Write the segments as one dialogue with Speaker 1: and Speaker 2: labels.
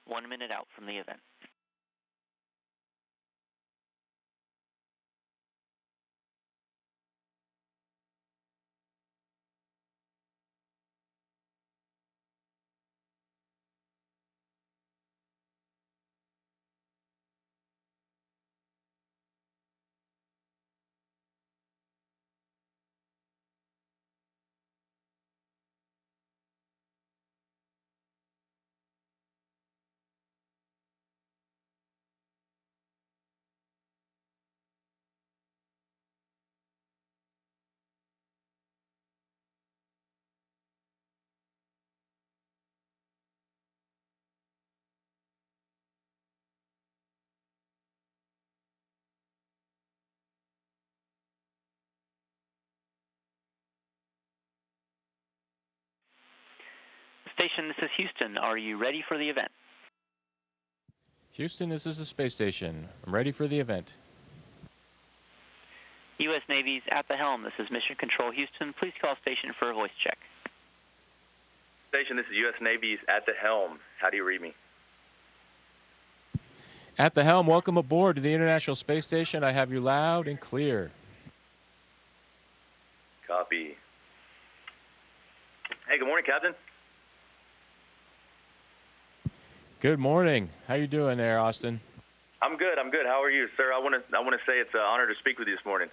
Speaker 1: 1 minute out from the event. Station, this is Houston. Are you ready for the event?
Speaker 2: Houston, this is the space station. I'm ready for the event.
Speaker 1: U.S. Navy's at the helm. This is Mission Control Houston. Please call station for a voice check.
Speaker 3: Station, this is U.S. Navy's at the helm. How do you read me?
Speaker 2: At the helm, welcome aboard to the International Space Station. I have you loud and clear.
Speaker 3: Copy. Hey, good morning, Captain.
Speaker 2: Good morning. How you doing there, Austin?
Speaker 3: I'm good. How are you, sir? I want to say it's an honor to speak with you this morning.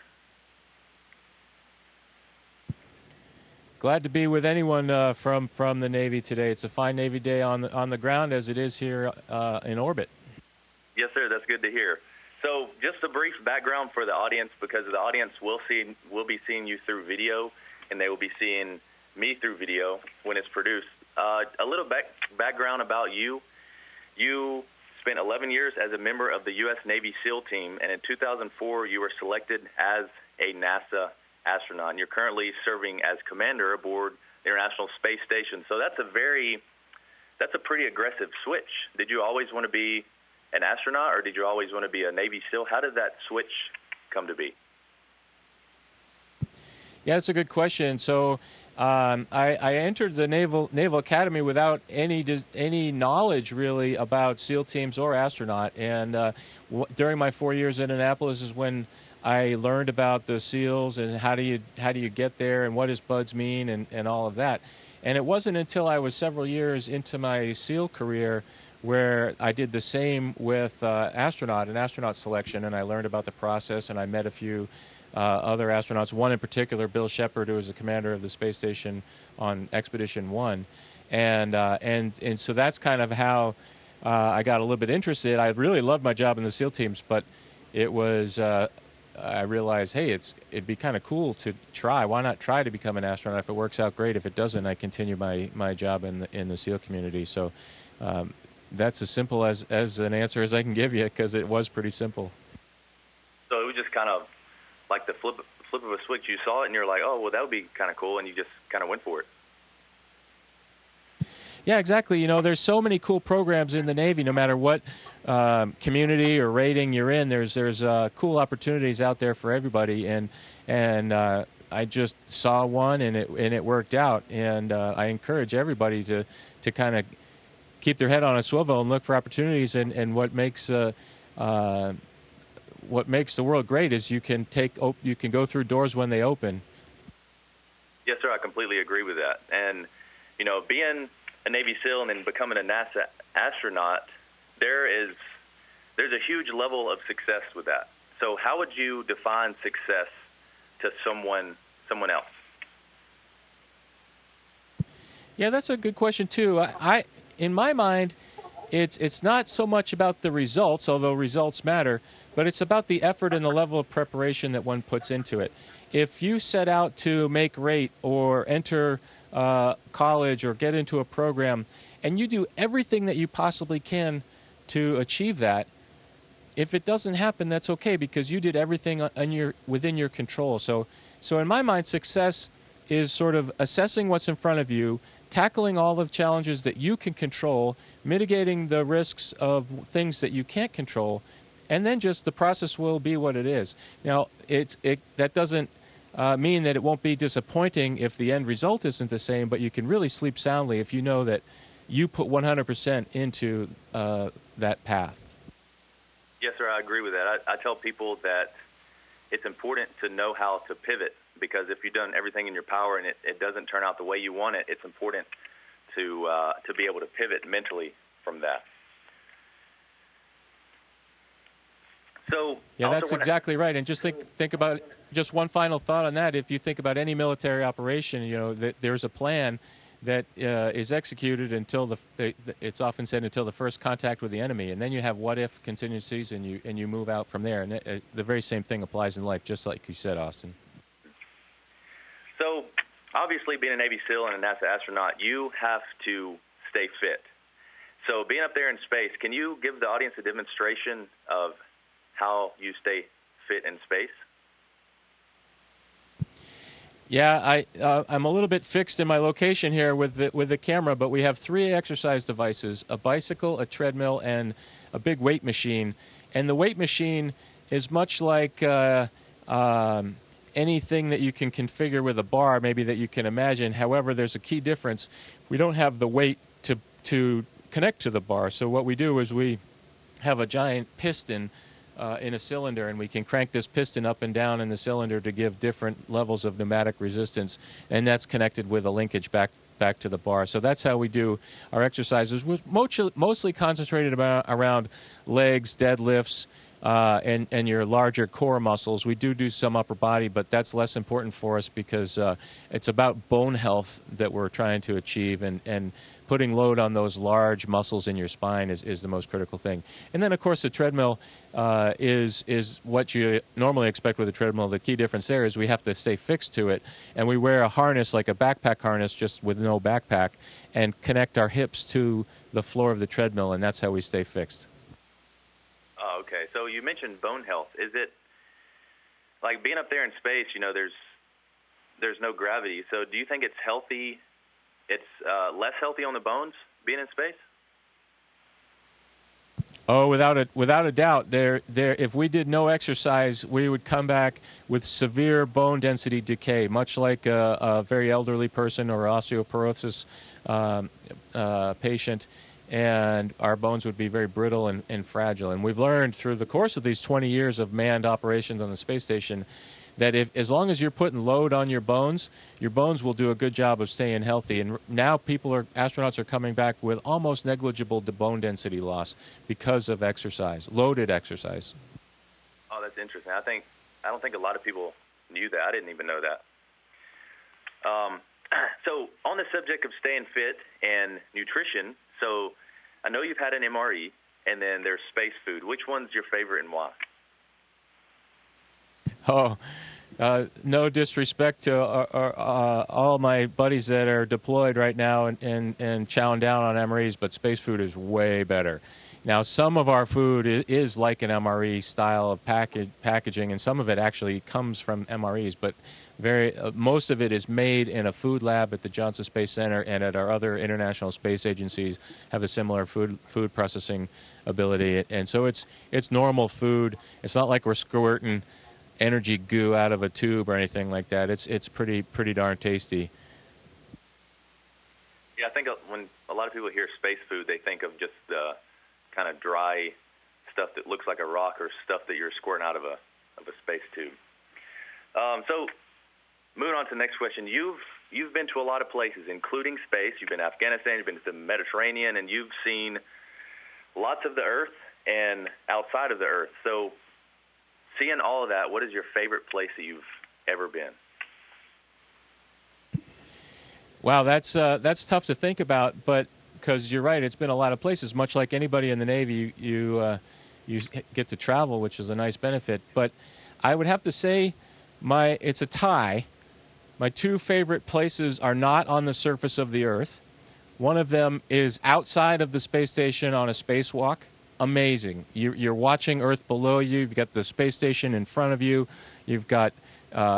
Speaker 2: Glad to be with anyone from the Navy today. It's a fine Navy day on the ground as it is here in orbit.
Speaker 3: Yes, sir. That's good to hear. So, just a brief background for the audience, because the audience will be seeing you through video, and they will be seeing me through video when it's produced. A little background about you. You spent 11 years as a member of the U.S. Navy SEAL team, and in 2004, you were selected as a NASA astronaut. And you're currently serving as commander aboard the International Space Station. So that's a pretty aggressive switch. Did you always want to be an astronaut, or did you always want to be a Navy SEAL? How did that switch come to be?
Speaker 2: Yeah, that's a good question. So I entered the Naval Academy without any knowledge really about SEAL teams or astronaut. And during my 4 years in Annapolis is when I learned about the SEALs and how do you get there and what does BUDS mean and all of that. And it wasn't until I was several years into my SEAL career where I did the same with an astronaut selection, and I learned about the process, and I met a few other astronauts, one in particular, Bill Shepard, who was the commander of the space station on Expedition 1. And so that's kind of how I got a little bit interested. I really loved my job in the SEAL teams, but it was, I realized, hey, it'd be kind of cool to try. Why not try to become an astronaut? If it works out, great. If it doesn't, I continue my job in the SEAL community. So that's as simple as an answer as I can give you, because it was pretty simple.
Speaker 3: So it was just kind of like the flip of a switch. You saw it and you're like, oh, well, that would be kind of cool, and you just kind of went for it.
Speaker 2: Yeah, exactly. You know, there's so many cool programs in the Navy. No matter what community or rating you're in, there's cool opportunities out there for everybody. And I just saw one, and it worked out. And I encourage everybody to kind of keep their head on a swivel and look for opportunities. And what makes the world great is you can go through doors when they open.
Speaker 3: Yes, sir. I completely agree with that. And you know, being a Navy SEAL and then becoming a NASA astronaut, there's a huge level of success with that. So how would you define success to someone else?
Speaker 2: Yeah, that's a good question too. I in my mind, it's not so much about the results, although results matter, but it's about the effort and the level of preparation that one puts into it. If you set out to make rate or enter college or get into a program, and you do everything that you possibly can to achieve that, if it doesn't happen, that's okay, because you did everything within your control. So in my mind, success is sort of assessing what's in front of you, tackling all the challenges that you can control, mitigating the risks of things that you can't control, and then just the process will be what it is. Now, that doesn't mean that it won't be disappointing if the end result isn't the same, but you can really sleep soundly if you know that you put 100% into that path.
Speaker 3: Yes, sir, I agree with that. I tell people that it's important to know how to pivot, because if you've done everything in your power and it doesn't turn out the way you want it, it's important to be able to pivot mentally from that. So
Speaker 2: yeah, that's exactly right. And just think about just one final thought on that. If you think about any military operation, you know that there's a plan that is executed until it's often said until the first contact with the enemy, and then you have what-if contingencies, and you move out from there. And the very same thing applies in life, just like you said, Austin.
Speaker 3: So obviously, being a Navy SEAL and a NASA astronaut, you have to stay fit. So being up there in space, can you give the audience a demonstration of how you stay fit in space?
Speaker 2: Yeah, I'm a little bit fixed in my location here with the camera, but we have 3 exercise devices: a bicycle, a treadmill, and a big weight machine. And the weight machine is much like anything that you can configure with a bar, maybe that you can imagine. However, there's a key difference. We don't have the weight to connect to the bar. So what we do is we have a giant piston in a cylinder, and we can crank this piston up and down in the cylinder to give different levels of pneumatic resistance, and that's connected with a linkage back to the bar. So that's how we do our exercises. We're mostly concentrated around legs, deadlifts, and your larger core muscles. We do some upper body, but that's less important for us because it's about bone health that we're trying to achieve, and putting load on those large muscles in your spine is the most critical thing. And then, of course, the treadmill is what you normally expect with a treadmill. The key difference there is we have to stay fixed to it, and we wear a harness like a backpack harness, just with no backpack, and connect our hips to the floor of the treadmill, and that's how we stay fixed.
Speaker 3: Oh, okay. So you mentioned bone health. Is it like being up there in space? You know, there's no gravity. So do you think it's healthy? It's less healthy on the bones being in space?
Speaker 2: Oh, without a doubt. If we did no exercise, we would come back with severe bone density decay, much like a very elderly person or osteoporosis patient. And our bones would be very brittle and fragile. And we've learned through the course of these 20 years of manned operations on the space station that as long as you're putting load on your bones will do a good job of staying healthy. And now astronauts are coming back with almost negligible bone density loss because of exercise, loaded exercise.
Speaker 3: Oh, that's interesting. I don't think a lot of people knew that. I didn't even know that. So on the subject of staying fit and nutrition, so I know you've had an MRE, and then there's space food. Which one's your favorite and why?
Speaker 2: Oh, no disrespect to all my buddies that are deployed right now and chowing down on MREs, but space food is way better. Now, some of our food is like an MRE style of packaging, and some of it actually comes from MREs, but most of it is made in a food lab at the Johnson Space Center, and at our other international space agencies have a similar food processing ability. And so it's normal food. It's not like we're squirting energy goo out of a tube or anything like that. It's pretty darn tasty.
Speaker 3: Yeah, I think when a lot of people hear space food, they think of just the kind of dry stuff that looks like a rock, or stuff that you're squirting out of a space tube. So moving on to the next question, you've been to a lot of places, including space. You've been to Afghanistan, you've been to the Mediterranean, and you've seen lots of the Earth and outside of the Earth. So seeing all of that, what is your favorite place that you've ever been?
Speaker 2: Wow, that's tough to think about, but because you're right, it's been a lot of places. Much like anybody in the Navy, you get to travel, which is a nice benefit. But I would have to say it's a tie. My 2 favorite places are not on the surface of the Earth. One of them is outside of the space station on a spacewalk. Amazing. You're watching Earth below you. You've got the space station in front of you. You've got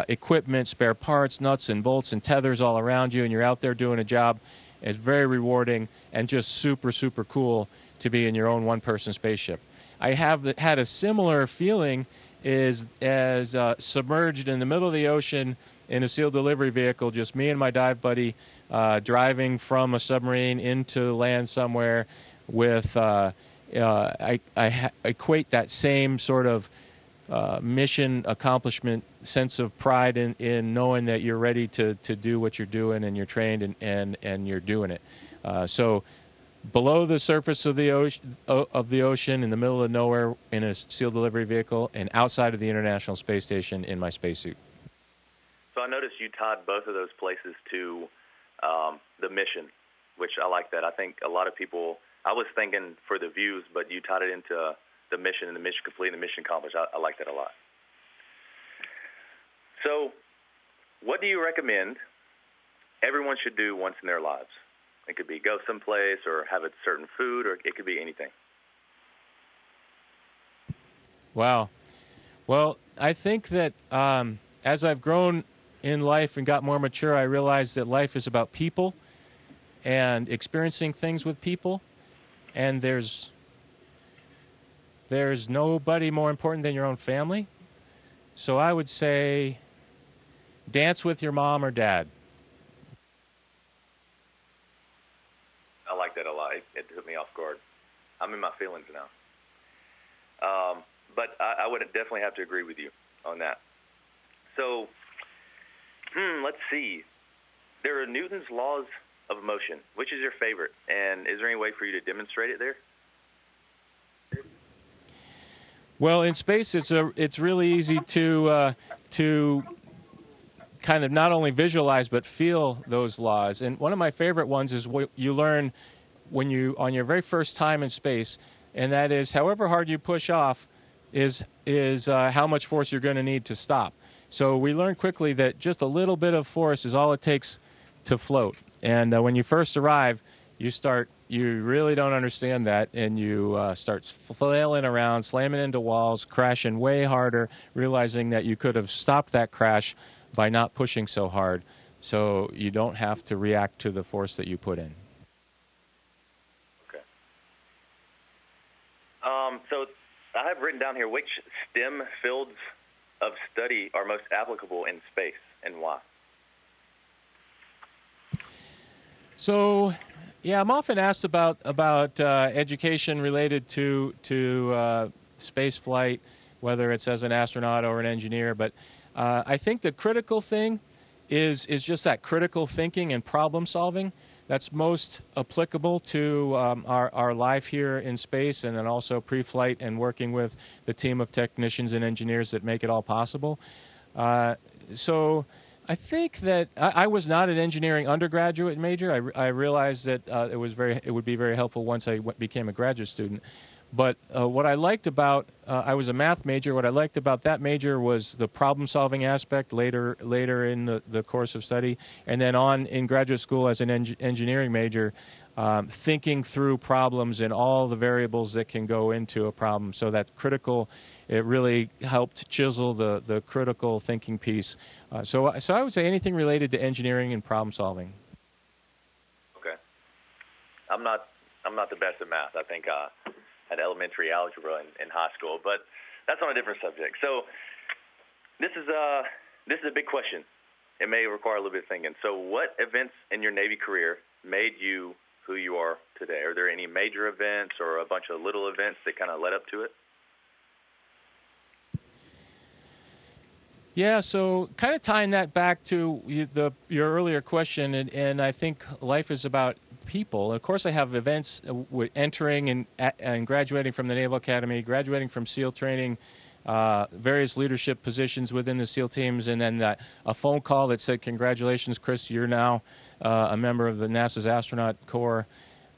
Speaker 2: equipment, spare parts, nuts and bolts and tethers all around you, and you're out there doing a job. It's very rewarding and just super, super cool to be in your own one-person spaceship. I have had a similar feeling is as submerged in the middle of the ocean in a SEAL delivery vehicle, just me and my dive buddy driving from a submarine into land somewhere with, I equate that same sort of mission accomplishment sense of pride in knowing that you're ready to do what you're doing and you're trained and you're doing it. So below the surface of the ocean, in the middle of nowhere in a SEAL delivery vehicle, and outside of the International Space Station in my spacesuit.
Speaker 3: So I noticed you tied both of those places to the mission, which I like that. I think a lot of people, I was thinking for the views, but you tied it into the mission and the mission complete and the mission accomplished. I like that a lot. So what do you recommend everyone should do once in their lives? It could be go someplace or have a certain food, or it could be anything.
Speaker 2: Wow. Well, I think that as I've grown in life and got more mature, I realized that life is about people and experiencing things with people. And there's nobody more important than your own family. So I would say dance with your mom or dad.
Speaker 3: I like that a lot. It took me off guard. I'm in my feelings now. But I would definitely have to agree with you on that. So, let's see. There are Newton's laws of motion. Which is your favorite? And is there any way for you to demonstrate it there?
Speaker 2: Well, in space, it's really easy to kind of not only visualize but feel those laws. And one of my favorite ones is what you learn when you on your very first time in space, and that is however hard you push off is how much force you're going to need to stop. So we learn quickly that just a little bit of force is all it takes to float. And when you first arrive, you really don't understand that, and you start flailing around, slamming into walls, crashing way harder, realizing that you could have stopped that crash by not pushing so hard, so you don't have to react to the force that you put in.
Speaker 3: Okay. So I have written down here, which STEM fields of study are most applicable in space, and why?
Speaker 2: So, yeah, I'm often asked about education related to space flight, whether it's as an astronaut or an engineer. But I think the critical thing is just that critical thinking and problem solving. That's most applicable to our life here in space, and then also pre-flight and working with the team of technicians and engineers that make it all possible. So I think that I was not an engineering undergraduate major. I realized that it would be very helpful once I became a graduate student. But what I liked about I was a math major. What I liked about that major was the problem-solving aspect later in the course of study, and then on in graduate school as an engineering major, thinking through problems and all the variables that can go into a problem. So that it really helped chisel the critical thinking piece. So I would say anything related to engineering and problem solving.
Speaker 3: Okay. I'm not the best at math. I think had elementary algebra in high school, but that's on a different subject. So this is a big question. It may require a little bit of thinking. So what events in your Navy career made you who you are today? Are there any major events or a bunch of little events that kind of led up to it?
Speaker 2: Yeah, so kind of tying that back to your earlier question, and I think life is about people. Of course, I have events entering and graduating from the Naval Academy, graduating from SEAL training, various leadership positions within the SEAL teams, and then a phone call that said, "Congratulations, Chris, you're now a member of the NASA's astronaut corps."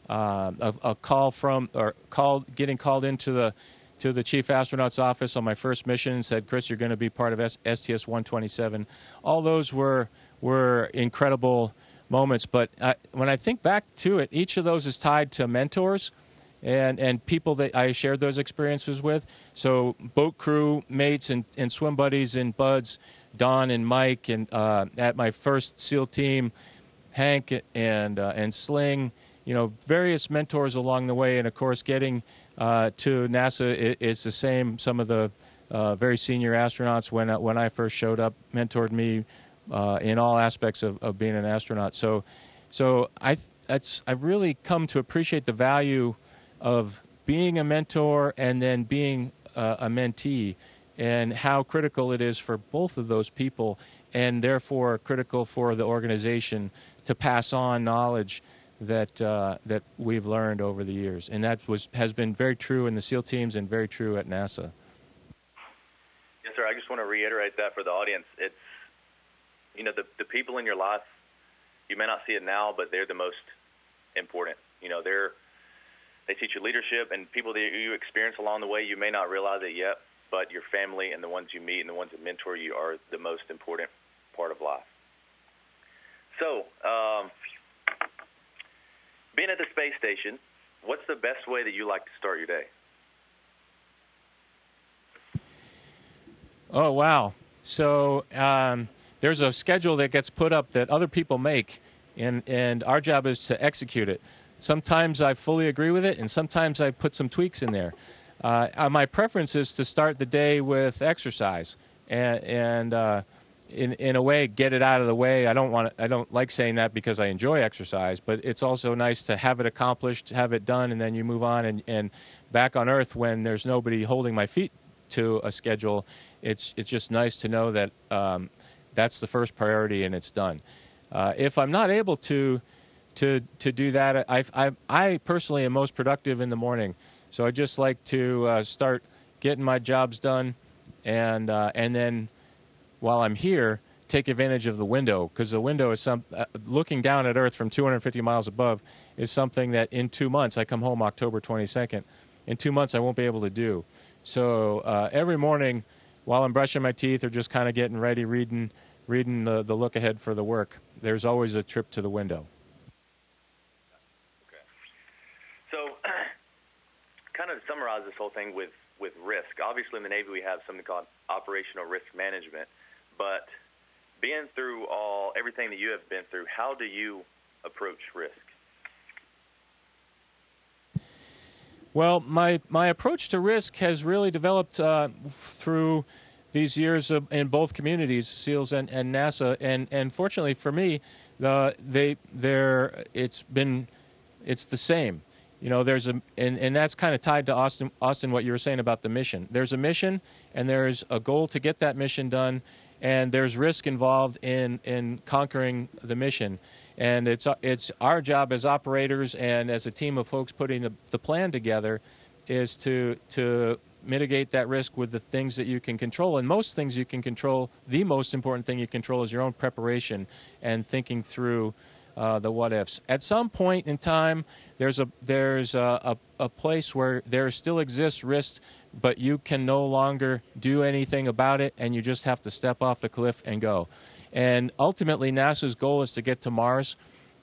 Speaker 2: A call getting called into the chief astronaut's office on my first mission and said, "Chris, you're going to be part of STS-127." All those were incredible moments. But when I think back to it, each of those is tied to mentors and people that I shared those experiences with. So boat crew mates and swim buddies and buds, Don and Mike, and at my first SEAL team, Hank and Sling, various mentors along the way. And of course, getting to NASA is the same. Some of the very senior astronauts when I first showed up, mentored me in all aspects of being an astronaut. So I've really come to appreciate the value of being a mentor and then being a mentee, and how critical it is for both of those people, and therefore critical for the organization to pass on knowledge that we've learned over the years. And that has been very true in the SEAL teams and very true at NASA.
Speaker 3: Yes, sir. I just want to reiterate that for the audience. It's, the people in your life, you may not see it now, but they're the most important. They teach you leadership, and people that you experience along the way, you may not realize it yet, but your family and the ones you meet and the ones that mentor you are the most important part of life. So, being at the space station, what's the best way that you like to start your day?
Speaker 2: Oh, wow. So there's a schedule that gets put up that other people make, and our job is to execute it. Sometimes I fully agree with it, and sometimes I put some tweaks in there. My preference is to start the day with exercise, and in a way, get it out of the way. I don't like saying that because I enjoy exercise, but it's also nice to have it accomplished, have it done, and then you move on. And back on Earth, when there's nobody holding my feet to a schedule, it's just nice to know that that's the first priority and it's done. If I'm not able to do that, I personally am most productive in the morning. So I just like to start getting my jobs done, and then while I'm here, take advantage of the window, because the window is looking down at Earth from 250 miles above is something that in 2 months, I come home October 22nd, in 2 months I won't be able to do. So every morning while I'm brushing my teeth or just kind of getting ready, reading the look ahead for the work, there's always a trip to the window.
Speaker 3: Okay. So kind of to summarize this whole thing with risk, obviously in the Navy we have something called operational risk management, but being through everything that you have been through, how do you approach risk?
Speaker 2: Well, my approach to risk has really developed through these years in both communities, SEALs and NASA, and fortunately for me, it's the same. And that's kind of tied to Austin, what you were saying about the mission. There's a mission, and there's a goal to get that mission done, and there's risk involved in conquering the mission. And it's our job as operators and as a team of folks putting the plan together is to mitigate that risk with the things that you can control. And most things you can control, the most important thing you control is your own preparation and thinking through the what ifs. At some point in time, there's a place where there still exists risk, but you can no longer do anything about it, and you just have to step off the cliff and go. And ultimately, NASA's goal is to get to Mars,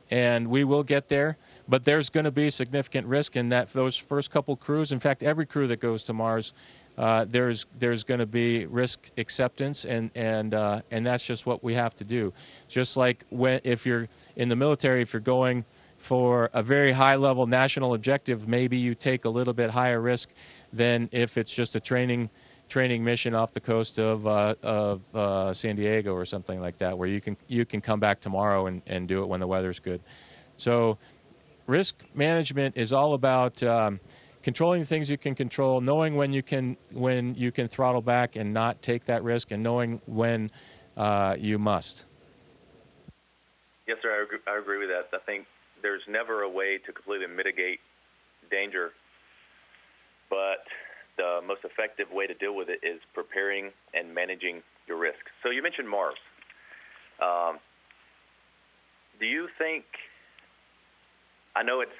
Speaker 2: and we will get there. But there's going to be significant risk in those first couple crews. In fact, every crew that goes to Mars, there's going to be risk acceptance, and that's just what we have to do. Just like if you're in the military, if you're going for a very high-level national objective, maybe you take a little bit higher risk than if it's just a training mission off the coast of San Diego or something like that, where you can come back tomorrow and do it when the weather's good. So risk management is all about controlling the things you can control, knowing when you can throttle back and not take that risk, and knowing when you must.
Speaker 3: Yes, sir. I agree with that. I think there's never a way to completely mitigate danger, but the most effective way to deal with it is preparing and managing your risks. So you mentioned Mars. Do you think, I know it's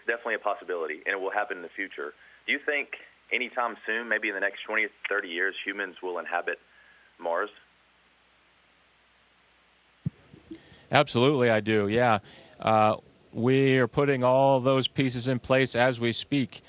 Speaker 3: definitely a possibility and it will happen in the future, do you think anytime soon, maybe in the next 20 or 30 years, humans will inhabit Mars?
Speaker 2: Absolutely, I do, yeah. We are putting all those pieces in place as we speak.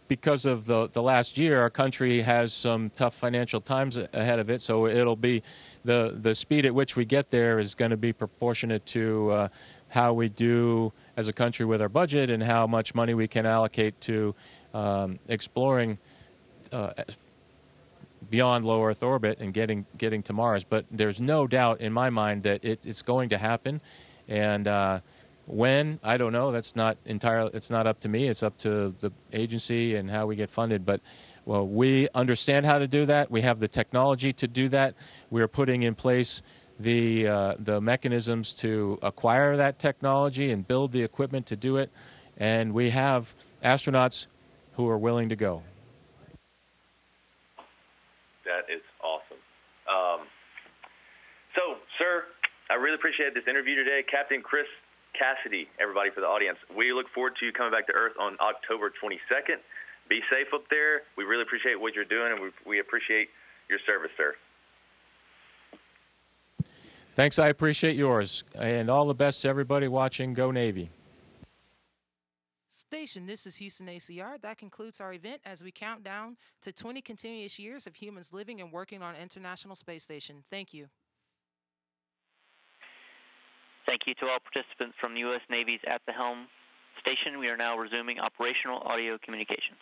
Speaker 2: Because of the last year, our country has some tough financial times ahead of it, so it'll be the speed at which we get there is going to be proportionate to how we do as a country with our budget and how much money we can allocate to exploring beyond low Earth orbit and getting to Mars. But there's no doubt in my mind that it's going to happen, and when, I don't know. That's not entirely. It's not up to me. It's up to the agency and how we get funded. But well, we understand how to do that. We have the technology to do that. We're putting in place the mechanisms to acquire that technology and build the equipment to do it. And we have astronauts who are willing to go.
Speaker 3: That is awesome. So, sir, I really appreciate this interview today. Captain Chris Cassidy, everybody, for the audience. We look forward to you coming back to Earth on October 22nd. Be safe up there. We really appreciate what you're doing, and we appreciate your service, sir.
Speaker 2: Thanks. I appreciate yours. And all the best to everybody watching. Go Navy.
Speaker 4: Station, this is Houston ACR. That concludes our event as we count down to 20 continuous years of humans living and working on International Space Station. Thank you.
Speaker 1: Thank you to all participants from the U.S. Navy's At the Helm station. We are now resuming operational audio communications.